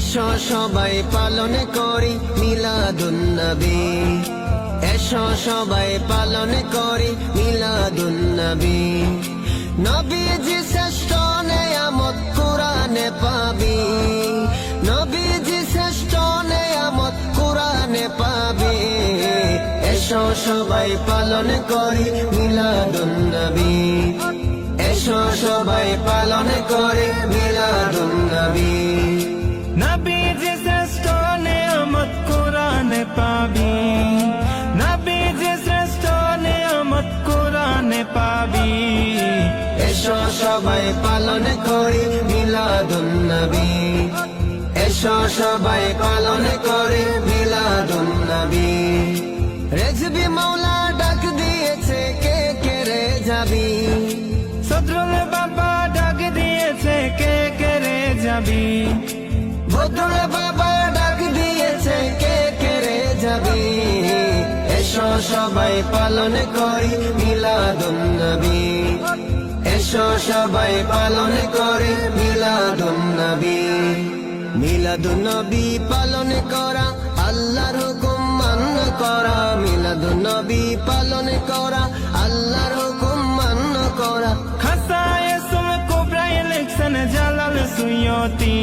এসো সবাই পালন করি মিলাদুন নবী, এসো সবাই পালন করি মিলাদুন নবী। নবীজি শ্রেষ্ঠ নেয়ামত কুরআনে পাবি, নবীজি শ্রেষ্ঠ নেয়ামত কুরআনে পাবি। এসো সবাই পালন করি মিলাদুন নবী, এসো সবাই পালন করি মিলাদুন নবী। নবীজি শ্রেষ্ঠ নেয়ামত কুরআনে পাবি, নবীজি শ্রেষ্ঠ নেয়ামত কুরআনে পাবি। এসো সবাই পালন করি মিলাদুন নবী, এসো সবাই পালন করি মিলাদুন নবী। রেজবি মাওলা ডাক দিয়েছে কে কে রে যাবি, সদরুল বাবা ডাক দিয়েছে কে কে রে যাবি, বদরুল বাবা ডাক দিয়েছে কে কে রে যাবি। এসো সবাই পালন করি মিলাদুন নবী, এসো সবাই পালন করি মিলাদুন নবী। মিলাদুন নবী পালন করা আল্লাহর হুকুম মান্য করা, মিলাদুন নবী পালন করা আল্লাহর হুকুম মান্য করা। খাসায়ে সুম কুবরা ইলেকশন জালাল সুয়তি।